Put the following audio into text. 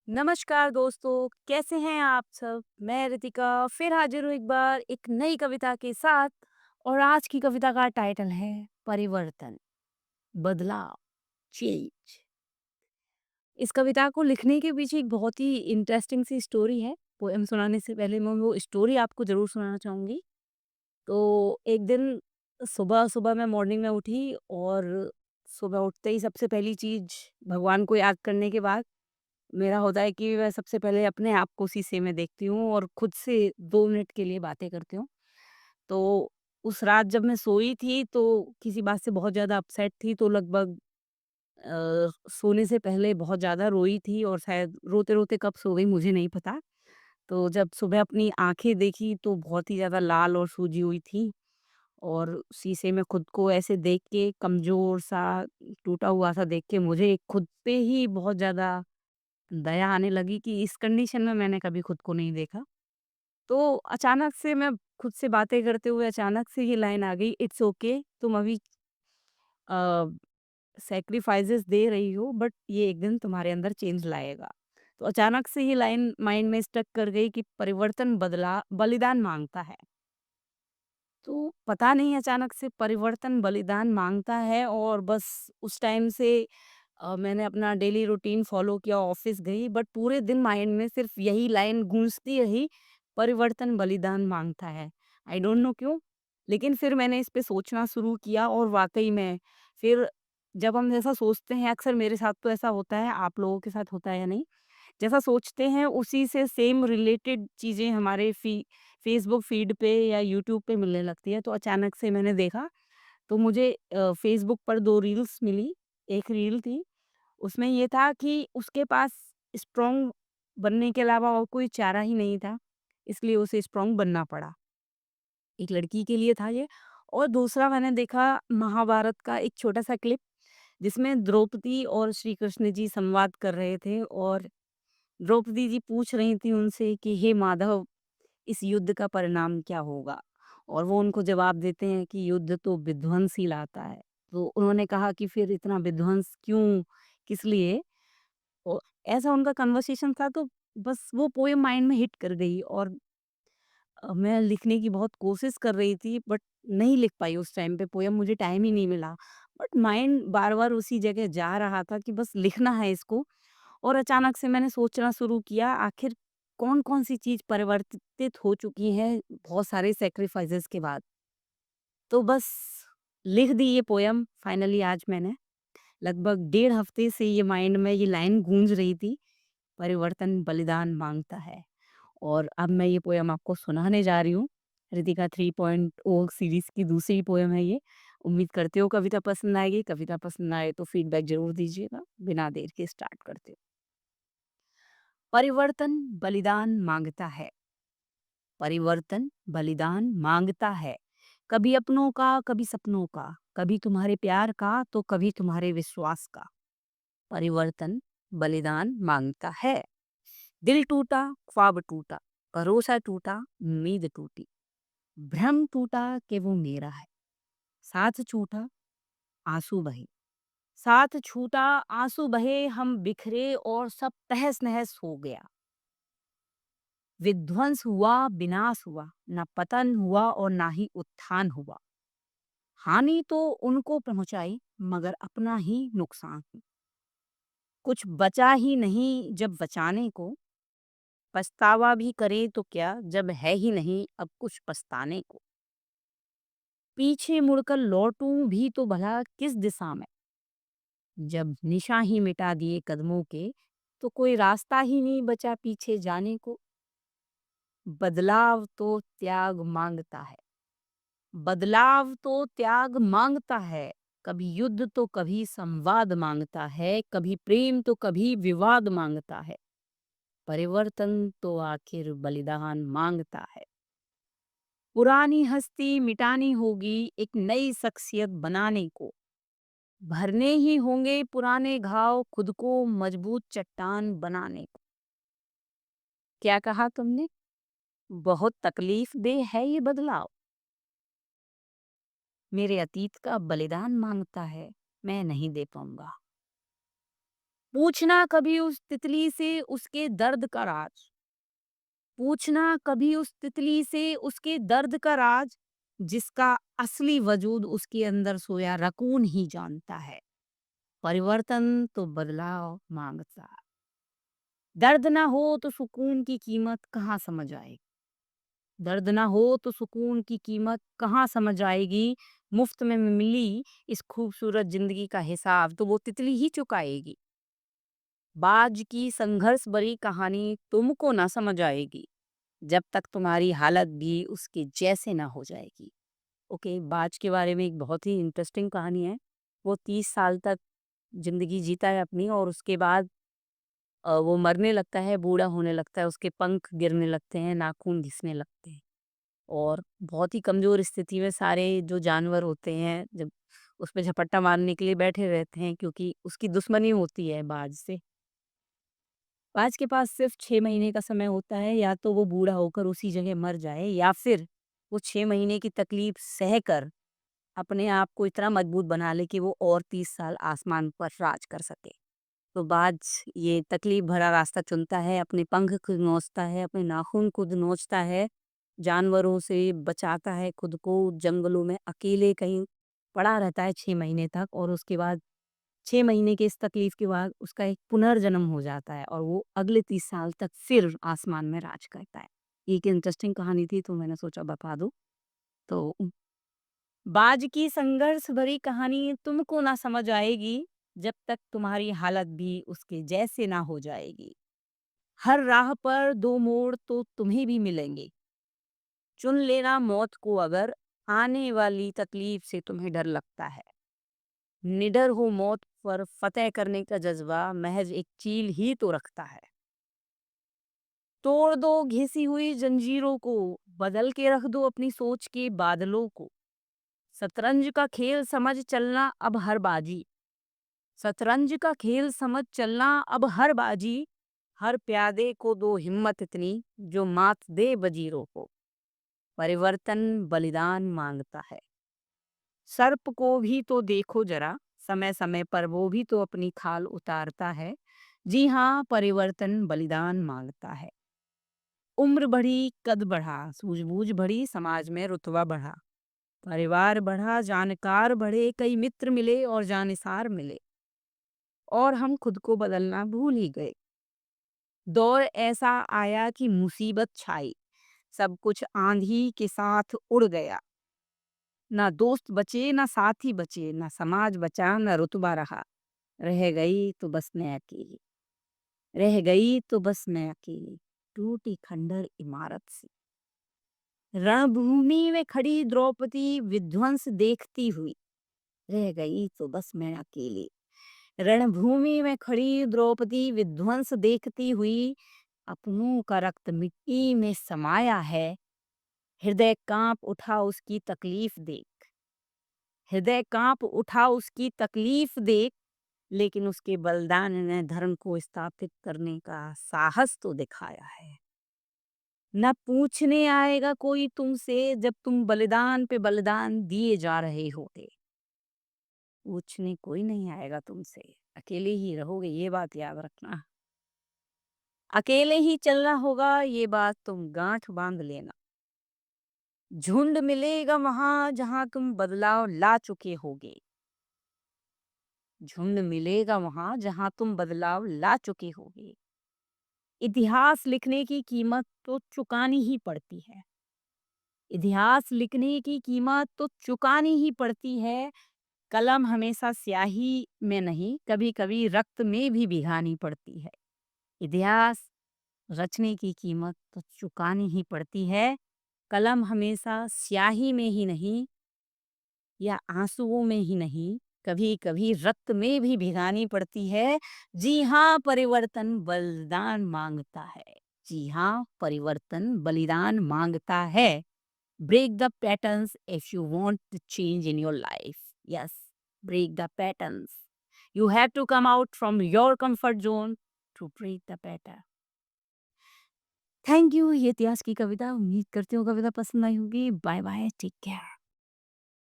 नमस्कार दोस्तों, कैसे हैं आप सब? मैं रितिका फिर हाजिर हूँ एक बार एक नई कविता के साथ। और आज की कविता का टाइटल है परिवर्तन, बदलाव, चेंज। इस कविता को लिखने के पीछे एक बहुत ही इंटरेस्टिंग सी स्टोरी है। पोएम सुनाने से पहले मैं वो स्टोरी आपको ज़रूर सुनाना चाहूँगी। तो एक दिन सुबह-सुबह मैं मॉर्निंग में उठी और सुबह उठते ही सबसे पहली चीज़ भगवान को याद करने के बाद मेरा होता है कि मैं सबसे पहले अपने आप को शीशे में देखती हूँ और खुद से 2 मिनट के लिए बातें करती हूँ। तो उस रात जब मैं सोई थी तो किसी बात से बहुत ज़्यादा अपसेट थी, तो लगभग सोने से पहले बहुत ज़्यादा रोई थी और शायद रोते-रोते कब सो गई मुझे नहीं पता। तो जब सुबह अपनी आँखें देखी तो बहुत ही ज़्यादा लाल और सूजी हुई थी और शीशे में खुद को ऐसे देख के कमज़ोर-सा, टूटा हुआ-सा देख के मुझे खुद पे ही बहुत ज़्यादा दया आने लगी कि इस कंडीशन में मैंने कभी खुद को नहीं देखा। तो अचानक से मैं खुद से बातें करते हुए अचानक से ये लाइन आ गई, इट्स ओके तुम अभी अ, सैक्रिफाइसेस दे रही हो बट ये एक दिन तुम्हारे अंदर चेंज लाएगा। तो अचानक से ये लाइन माइंड में स्टक कर गई कि परिवर्तन बदला बलिदान माँगता है। तो पता नहीं अचानक से परिवर्तन बलिदान माँगता है और बस उस टाइम से मैंने अपना डेली रूटीन फ़ॉलो किया, ऑफ़िस गई बट पूरे दिन माइंड में सिर्फ़ यही लाइन गूँजती रही, परिवर्तन बलिदान माँगता है। आई डोंट नो क्यों? लेकिन फिर मैंने इस पे सोचना शुरू किया और वाक़ई में फिर जब हम ऐसा सोचते हैं, अक्सर मेरे साथ तो ऐसा होता है, आप लोगों के साथ होता है या नहीं? जैसा सोचते हैं उसी से सेम रिलेटेड चीज़ें हमारे फ़ेसबुक फ़ीड पे या यूट्यूब पे मिलने लगती है। तो अचानक से मैंने देखा तो मुझे फ़ेसबुक पर 2 रील्स मिली। एक रील थी, उसमें ये था कि उसके पास स्ट्रॉन्ग बनने के अलावा और कोई चारा ही नहीं था, इसलिए उसे स्ट्रॉन्ग बनना पड़ा। एक लड़की के लिए था ये। और दूसरा मैंने देखा महाभारत का एक छोटा-सा क्लिप, जिसमें द्रौपदी और श्री कृष्ण जी संवाद कर रहे थे और द्रौपदी जी पूछ रही थी उनसे कि हे माधव, इस युद्ध का परिणाम क्या होगा? और वो उनको जवाब देते हैं कि युद्ध तो विध्वंस ही लाता है। तो उन्होंने कहा कि फिर इतना विध्वंस क्यों? किस लिए? ओ ऐसा उनका कन्वर्सेशन था, तो बस वो पोएम माइंड में हिट कर गई और मैं लिखने की बहुत कोशिश कर रही थी बट नहीं लिख पाई उस टाइम पे पोएम, मुझे टाइम ही नहीं मिला। बट माइंड बार-बार उसी जगह जा रहा था कि बस लिखना है इसको। और अचानक से मैंने सोचना शुरू किया, आखिर कौन-कौन सी चीज़ परिवर्तित हो चुकी हैं बहुत सारे सैक्रिफाइसेस के बाद। तो बस लिख दी ये पोएम फाइनली आज मैंने। लगभग डेढ़ हफ्ते से ये माइंड में ये लाइन गूंज रही थी, परिवर्तन बलिदान माँगता है। और अब मैं ये पोएम आपको सुनाने जा रही हूँ। ऋतिका 3.0 सीरीज़ की दूसरी पोएम है ये। उम्मीद करती हूँ कविता पसंद आएगी। कविता पसंद आए तो फीडबैक ज़रूर दीजिएगा। बिना देर के स्टार्ट करते हैं। परिवर्तन बलिदान माँगता है, परिवर्तन बलिदान माँगता है। कभी अपनों का, कभी सपनों का, कभी तुम्हारे प्यार का, तो कभी तुम्हारे विश्वास का। परिवर्तन बलिदान माँगता है। दिल टूटा, ख्वाब टूटा, भरोसा टूटा, उम्मीद टूटी, भ्रम टूटा कि वो मेरा है, साथ छूटा, आँसू बहे। साथ छूटा, आँसू बहे, हम बिखरे और सब तहस-नहस हो गया। विध्वंस हुआ, विनाश हुआ, ना पतन हुआ और ना ही उत्थान हुआ। हानि तो उनको पहुँचाई मगर अपना ही नुकसान। कुछ बचा ही नहीं जब बचाने को, पछतावा भी करे तो क्या जब है ही नहीं अब कुछ पछताने को। पीछे मुड़कर लौटूं भी तो भला किस दिशा में, जब निशान ही मिटा दिए कदमों के, तो कोई रास्ता ही नहीं बचा पीछे जाने को। बदलाव तो त्याग मांगता है, बदलाव तो त्याग मांगता है। कभी युद्ध तो कभी संवाद मांगता है, कभी प्रेम तो कभी विवाद मांगता है। परिवर्तन तो आखिर बलिदान मांगता है। पुरानी हस्ती मिटानी होगी एक नई शख्सियत बनाने को। भरने ही होंगे पुराने घाव खुद को मजबूत चट्टान बनाने को। क्या कहा तुमने? बहुत तकलीफ दे है ये बदलाव। मेरे अतीत का बलिदान मांगता है, मैं नहीं दे पाऊंगा। पूछना कभी उस तितली से उसके दर्द का राज। पूछना कभी उस तितली से उसके दर्द का राज, जिसका असली वजूद उसके अंदर सोया रकून ही जानता है। परिवर्तन तो बदलाव मांगता। दर्द ना हो तो सुकून की कीमत कहाँ समझ आएगी। दर्द ना हो तो सुकून की कीमत कहाँ समझ आएगी। मुफ्त में मिली इस खूबसूरत जिंदगी का हिसाब तो वो तितली ही चुकाएगी। बाज की संघर्ष भरी कहानी तुमको ना समझ आएगी, जब तक तुम्हारी हालत भी उसके जैसे ना हो जाएगी। ओके, बाज के बारे में एक बहुत ही इंटरेस्टिंग कहानी है। वो 30 साल तक जिंदगी जीता है अपनी, और उसके बाद वो मरने लगता है, बूढ़ा होने लगता है, उसके पंख गिरने लगते हैं, नाखून घिसने लगते हैं, और बहुत ही कमजोर स्थिति में सारे जो जानवर होते हैं जब उस पे झपट्टा मारने के लिए बैठे रहते हैं, क्योंकि उसकी दुश्मनी होती है बाज से। बाज के पास सिर्फ 6 महीने का समय होता है, या तो वो बूढ़ा होकर उसी जगह मर जाए, या फिर वो 6 महीने की तकलीफ सहकर अपने आप को इतना मजबूत बना ले कि वो और 30 साल आसमान पर राज कर सके। तो बाज ये तकलीफ भरा रास्ता चुनता है, अपने पंख खुद नोचता है, अपने नाखून खुद नोचता है, जानवरों से बचाता है खुद को, जंगलों में अकेले कहीं पड़ा रहता है 6 महीने तक, और उसके बाद 6 महीने की इस तकलीफ के बाद उसका एक पुनर्जन्म हो जाता है, और वो अगले 30 साल तक फिर आसमान में राज करता है। ये एक इंटरेस्टिंग कहानी थी, तो मैंने सोचा बता दूं। तो बाज की संघर्ष भरी कहानी तुमको ना समझ आएगी, जब तक तुम्हारी हालत भी उसके जैसे ना हो जाएगी। हर राह पर दो मोड़ तो तुम्हें भी मिलेंगे। चुन लेना मौत को अगर आने वाली तकलीफ से तुम्हें डर लगता है। निडर हो मौत पर फतेह करने का जज्बा महज एक चील ही तो रखता है। तोड़ दो घिसी हुई जंजीरों को, बदल के रख दो अपनी सोच के बादलों को। शतरंज का खेल समझ चलना अब हर बाजी। शतरंज का खेल समझ चलना अब हर बाजी। हर प्यादे को दो हिम्मत इतनी, जो मात दे वजीरों को। परिवर्तन बलिदान मांगता है। सर्प को भी तो देखो जरा, समय समय पर वो भी तो अपनी खाल उतारता है। जी हाँ, परिवर्तन बलिदान मांगता है। उम्र बढ़ी, कद बढ़ा, सूझबूझ बढ़ी, समाज में रुतबा बढ़ा। परिवार बढ़ा, जानकार बढ़े, कई मित्र मिले और जानिसार मिले, और हम खुद को बदलना भूल ही गए। दौर ऐसा आया कि मुसीबत छाई, सब कुछ आंधी के साथ उड़ गया। ना दोस्त बचे, ना साथी बचे, ना समाज बचा, ना रुतबा रहा। रह गई तो बस मैं अकेली। रह गई तो बस मैं अकेली, टूटी खंडर इमारत सी। रणभूमि में खड़ी द्रौपदी विध्वंस देखती हुई, रह गई तो बस मैं अकेली। रणभूमि में खड़ी द्रौपदी विध्वंस देखती हुई, अपनों का रक्त मिट्टी में समाया है। हृदय कांप उठा उसकी तकलीफ देख। हृदय कांप उठा उसकी तकलीफ देख, लेकिन उसके बलिदान ने धर्म को स्थापित करने का साहस तो दिखाया है। न पूछने आएगा कोई तुमसे, जब तुम बलिदान पे बलिदान दिए जा रहे होते। पूछने कोई नहीं आएगा तुमसे, अकेले ही रहोगे, ये बात याद रखना। अकेले ही चलना होगा, ये बात तुम गांठ बांध लेना। झुंड मिलेगा वहां जहां तुम बदलाव ला चुके होगे। झुंड मिलेगा वहां जहां तुम बदलाव ला चुके होगे। इतिहास लिखने की कीमत तो चुकानी ही पड़ती है। इतिहास लिखने की कीमत तो चुकानी ही पड़ती है। कलम हमेशा स्याही में नहीं, कभी कभी रक्त में भी भिगानी पड़ती है। इतिहास रचने की कीमत तो चुकानी ही पड़ती है। कलम हमेशा स्याही में ही नहीं, या आंसुओं में ही नहीं, कभी कभी रक्त में भी भिगानी पड़ती है। जी हाँ, परिवर्तन बलिदान मांगता है। जी हाँ, परिवर्तन बलिदान मांगता है। Break the patterns if you want to change in your life. Yes, break the patterns. You have to come out from your comfort zone to break the pattern. Thank you. ये इतिहास की कविता, उम्मीद करती हूँ कविता पसंद आई होगी। Bye bye, take care.